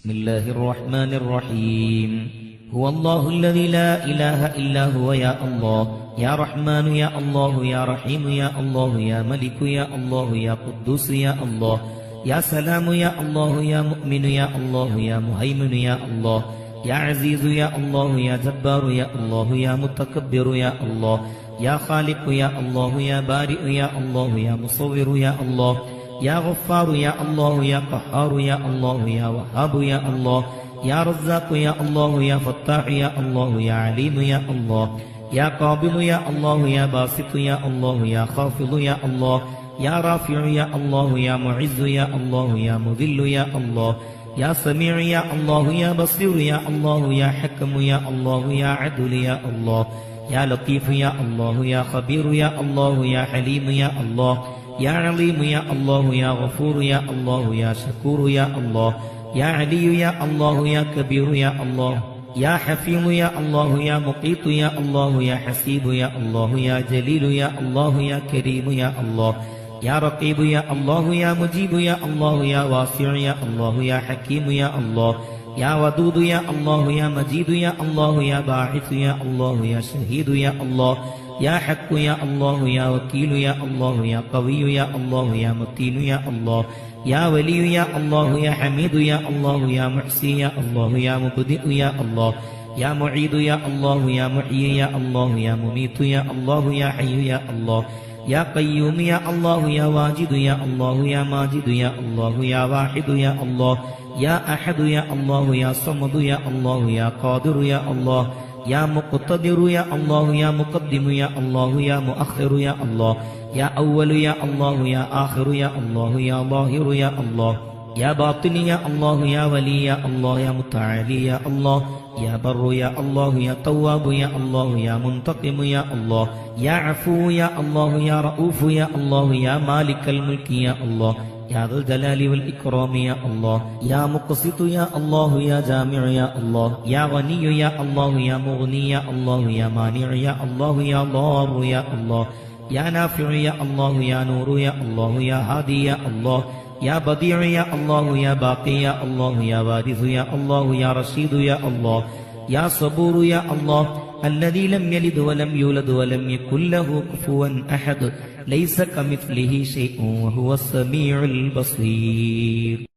بسم الله الرحمن الرحيم هو الله الذي لا إله إلا هو يا الله يا رحمن يا الله يا رحيم يا الله يا ملك يا الله يا قدوس يا الله يا سلام يا الله يا مؤمن يا الله يا مهيمن يا الله يا عزيز يا الله يا جبار يا الله يا متكبر يا الله يا خالق يا الله يا بارئ يا الله يا مصور يا الله يا غفار يا الله يا قهار يا الله يا وهاب يا الله يا رزاق يا الله يا فتاح يا الله يا عليم يا الله يا قابل يا الله يا باسط يا الله يا خافض يا الله يا رافع يا الله يا معز يا الله يا مذل يا الله يا سميع يا الله يا بصير يا الله يا حكم يا الله يا عدل يا الله يا لطيف يا الله يا خبير يا الله يا حليم يا الله يا عليم يا الله يا غفور يا الله يا شكور يا الله يا علي يا الله يا كبير يا الله يا حفيظ يا الله يا مقيت يا الله يا حسيب يا الله يا جليل يا الله يا كريم يا الله يا رقيب يا الله يا مجيب يا الله يا واسع يا الله يا حكيم يا الله يا ودود يا الله يا مجيد يا الله يا باعث يا الله يا شهيد يا الله يا حق يا الله يا وكيل يا الله يا قوي يا الله يا متين يا الله يا ولي يا الله يا حميد يا الله يا محسي يا الله يا مبدئ يا الله يا معيد يا الله يا محيي يا الله يا مميت يا الله يا حي يا الله يا قيوم يا الله يا واجد يا الله يا ماجد يا الله يا واحد يا الله يا أحد يا الله يا صمد يا الله يا قادر يا الله يا مقتدر يا الله يا مقدم يا الله يا مؤخر يا الله يا أول يا الله يا آخر يا الله يا ظاهر يا الله يا باطن يا الله يا ولي يا الله يا متعالي يا الله يا بر يا الله يا تواب يا الله يا منتقم يا الله يا عفو يا الله يا رؤوف يا الله يا مالك الملك يا الله يا ذا الجلال والإكرام يا الله يا مقسط يا الله يا جامع يا الله يا غني يا الله يا مغني يا الله يا مانع يا الله يا ضار يا الله يا نافع يا الله يا نور يا الله يا هادي يا الله يا بديع يا الله يا باقي يا الله يا وارث يا الله يا رشيد يا الله يا صبور يا الله الذي لم يلد ولم يولد ولم يكن له كفوا أحد ليس كمثله شيء وهو السميع البصير.